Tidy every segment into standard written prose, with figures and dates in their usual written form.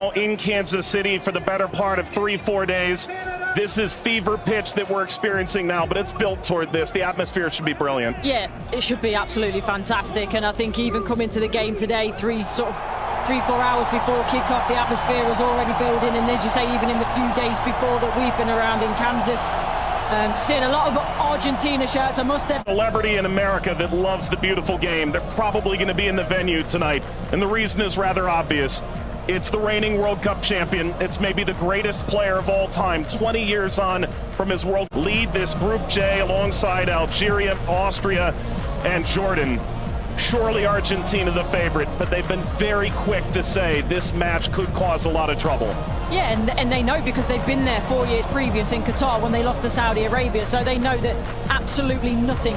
In Kansas City for the better part of 3-4 days. This is fever pitch that we're experiencing now, but it's built toward this. The atmosphere should be brilliant. Yeah, it should be absolutely fantastic. And I think even coming to the game today, 3-4 hours before kickoff, the atmosphere was already building. And as you say, even in the few days before that we've been around in Kansas, seeing a lot of Argentina shirts. I must have. Celebrity in America that loves the beautiful game. They're probably going to be in the venue tonight. And the reason is rather obvious. It's the reigning World Cup champion. It's maybe the greatest player of all time, 20 years on from his world. Lead this Group J alongside Algeria, Austria, and Jordan. Surely Argentina the favorite, but they've been very quick to say this match could cause a lot of trouble. Yeah, and they know because they've been there 4 years previous in Qatar when they lost to Saudi Arabia, so they know that absolutely nothing.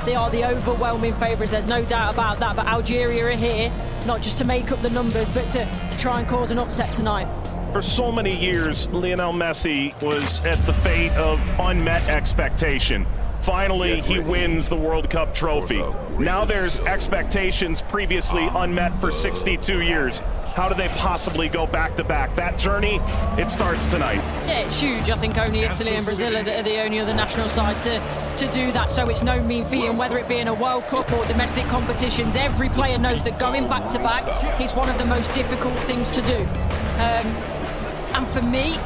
They are the overwhelming favourites, there's no doubt about that, but Algeria are here, not just to make up the numbers, but to try and cause an upset tonight. For so many years, Lionel Messi was at the fate of unmet expectation. Finally, he wins the World Cup trophy. Now there's expectations previously unmet for 62 years. How do they possibly go back-to-back? That journey, it starts tonight. Yeah, it's huge. I think only Italy and Brazil are the only other national sides to do that, so it's no mean feat. And whether it be in a World Cup or domestic competitions, every player knows that going back-to-back is one of the most difficult things to do. And for me,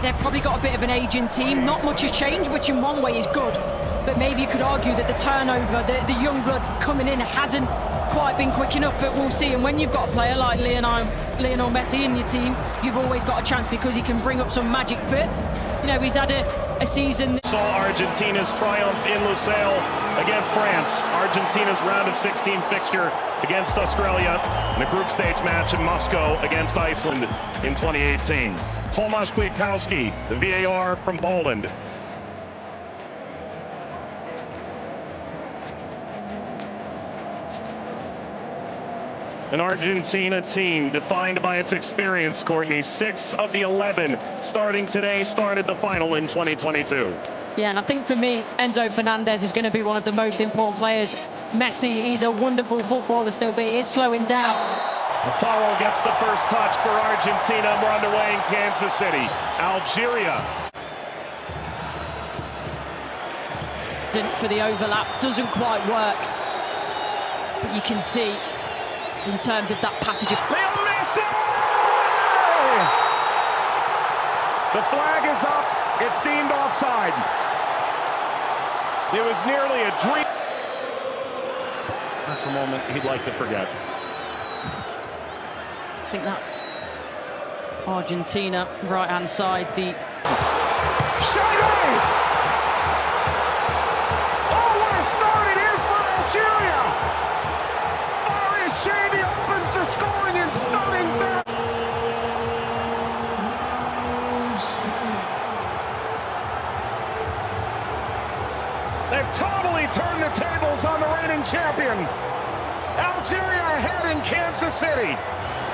they've probably got a bit of an aging team. Not much has changed, which in one way is good. But maybe you could argue that the turnover, the young blood coming in hasn't quite been quick enough, but we'll see. And when you've got a player like Lionel Messi in your team, you've always got a chance because he can bring up some magic. But, you know, he's had a season. Saw Argentina's triumph in Lusail against France. Argentina's round of 16 fixture against Australia in a group stage match in Moscow against Iceland in 2018. Tomasz Kwiatkowski, the VAR from Poland. An Argentina team defined by its experience, Courtney. 6 of the 11 starting today started the final in 2022. Yeah, and I think for me, Enzo Fernandez is going to be one of the most important players. Messi, he's a wonderful footballer still, but he is slowing down. Lautaro gets the first touch for Argentina. We're underway in Kansas City. Algeria. For the overlap, doesn't quite work. But you can see in terms of that passage of LeoMessi! The flag is up. It's deemed offside. It was nearly a dream. That's a moment he'd like to forget. I think that Argentina right-hand side, the Shiny! Oh, what a start it is for Algeria! Shady opens the scoring in stunning fashion. They've totally turned the tables on the reigning champion. Algeria ahead in Kansas City.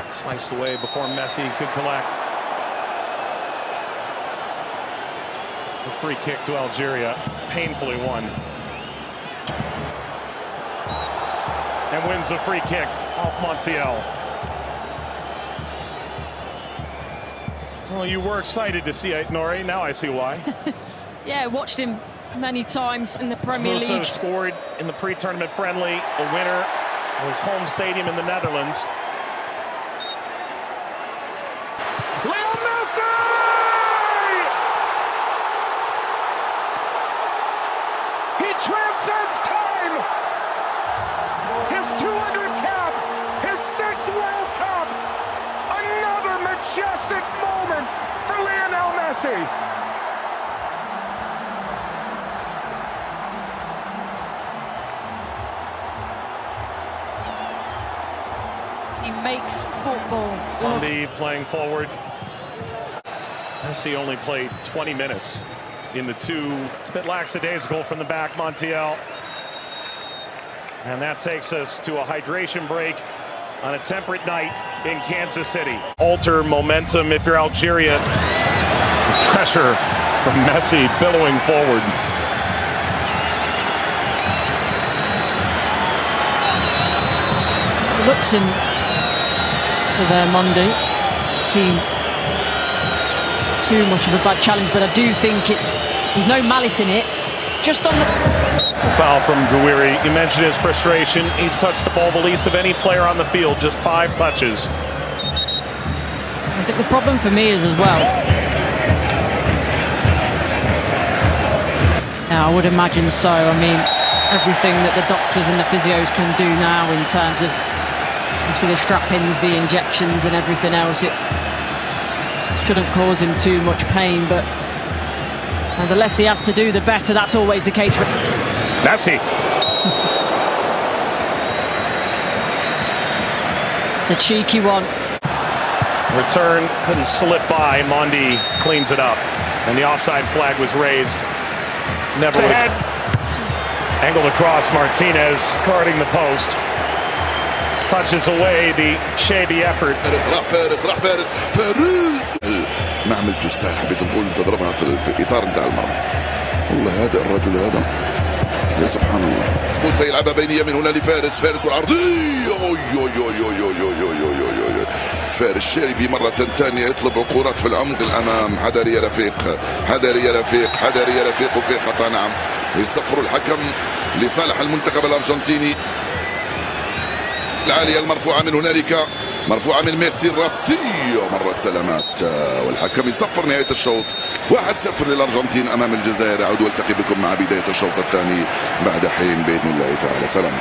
Sliced away before Messi could collect. A free kick to Algeria, painfully won. And wins a free kick off Montiel. Well, you were excited to see it, Nori. Now I see why. Yeah, watched him many times in the Premier League. Scored in the pre-tournament friendly, a winner of his home stadium in the Netherlands. LeoMessi! He transcends time! His 200th cap, his 6th World Cup, another majestic moment for Lionel Messi. He makes football. Andy playing forward. Messi only played 20 minutes in the two. It's a bit lackadaisical from the back, Montiel. And that takes us to a hydration break on a temperate night in Kansas City. Alter momentum if you're Algeria. Pressure from Messi billowing forward. Looks in for their Monday. seem too much of a bad challenge, but I do think there's no malice in it. Just on the foul from Gouiri. You mentioned his frustration. He's touched the ball the least of any player on the field, just 5 touches. I think the problem for me is as well. Now, I would imagine so. I mean, everything that the doctors and the physios can do now in terms of obviously the strap-ins, the injections and everything else, it shouldn't cause him too much pain, but the less he has to do, the better. That's always the case for Messi. It's a cheeky one. Return couldn't slip by. Mondi cleans it up, and the offside flag was raised. Never ahead. Angled across. Martinez guarding the post. Touches away the shady effort. ما عملته الساحة حبيت نقول تضربها في إطار نتاع المرمى. والله هذا الرجل هذا يا سبحان الله. موسى يلعبها بينية من هنا لفارس. فارس والعرضية. فارس الشاربي مرة ثانية يطلب كرات في العمق الأمام. حذر يا رفيق، حذر يا رفيق، حذر يا رفيق، وفي خطأ. نعم يصفر الحكم لصالح المنتخب الأرجنتيني. العالية المرفوعة من هنالك، مرفوعة من ميسي الراسية، مرت سلامات، والحكم يصفر نهاية الشوط. 1-0 للأرجنتين أمام الجزائر. أعود والتقي بكم مع بداية الشوط الثاني بعد حين بإذن الله تعالى. سلام.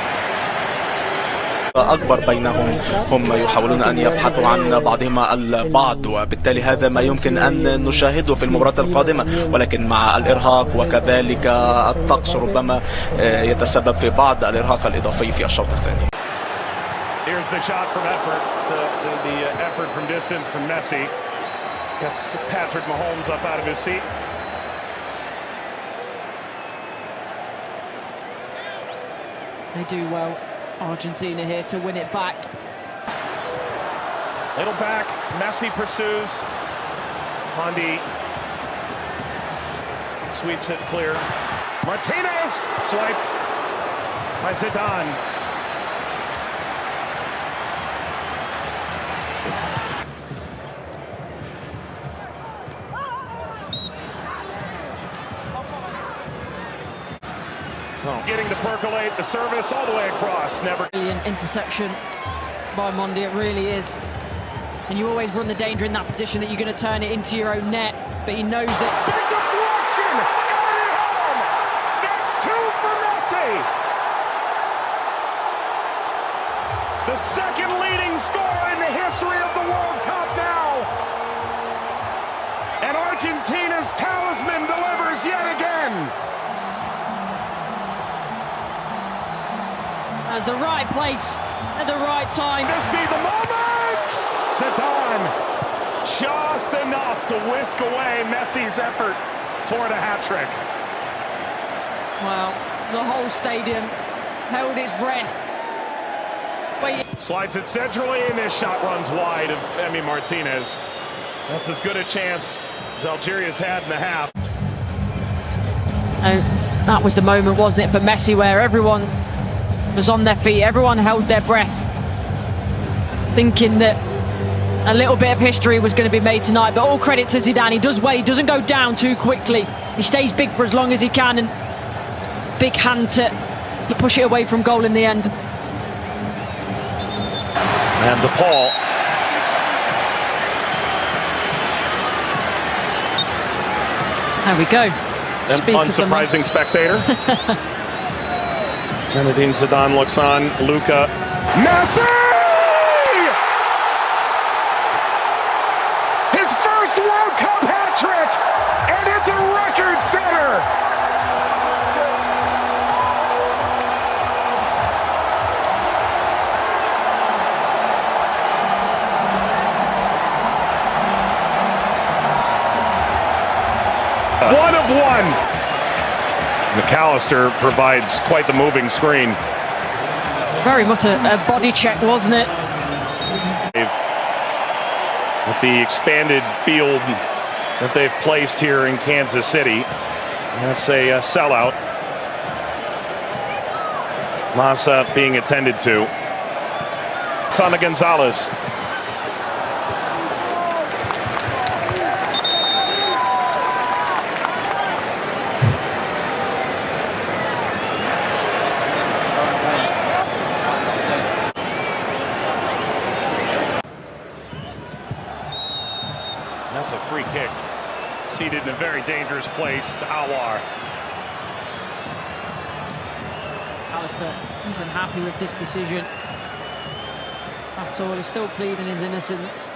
أكبر بينهم، هم يحاولون أن يبحثوا عن بعضهما البعض، وبالتالي هذا ما يمكن أن نشاهده في المباراة القادمة، ولكن مع الإرهاق وكذلك الطقس ربما يتسبب في بعض الإرهاق الإضافي في الشوط الثاني. Here's the shot from effort. The effort from distance from Messi. Gets Patrick Mahomes up out of his seat. They do well. Argentina here to win it back. Little back. Messi pursues. Mondi sweeps it clear. Martinez swiped by Zidane. Getting to percolate the service all the way across. Never. Brilliant interception by Mondi, it really is. And you always run the danger in that position that you're going to turn it into your own net, but he knows that. Big deflection! Got it home! That's 2 for Messi! The second leading scorer in the history of the World Cup now! And Argentina's talisman delivers yet again! As the right place at the right time. This be the moment! Zidane just enough to whisk away Messi's effort toward a hat-trick. Well, the whole stadium held its breath. Slides it centrally, and this shot runs wide of Emi Martinez. That's as good a chance as Algeria's had in the half. And that was the moment, wasn't it, for Messi, where everyone was on their feet, everyone held their breath, thinking that a little bit of history was going to be made tonight. But all credit to Zidane. He does well, he doesn't go down too quickly. He stays big for as long as he can, and big hand to push it away from goal in the end. And the Paul. There we go. An unsurprising spectator. Zinedine Zidane looks on. Luka. Messi! His first World Cup hat-trick! And it's a record setter! One of one! McAllister provides quite the moving screen. Very much a body check, wasn't it? With the expanded field that they've placed here in Kansas City, that's a sellout. Massa being attended to. Sana Gonzalez. That's a free kick. Seated in a very dangerous place, to Aouar. Alistair isn't happy with this decision at all. He's still pleading his innocence.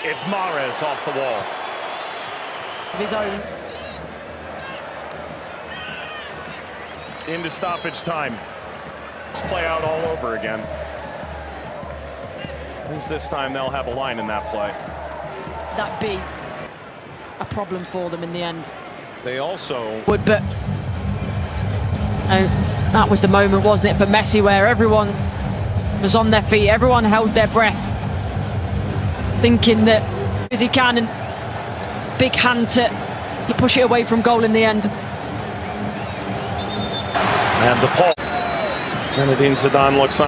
It's Mahrez off the wall. Of his own. Into stoppage time. Let's play out all over again. At least this time they'll have a line in that play. That be a problem for them in the end. They also But that was the moment, wasn't it, for Messi, where everyone was on their feet, everyone held their breath, thinking that as he can, and big hand to push it away from goal in the end. and the Paul. Zinedine Zidane looks on.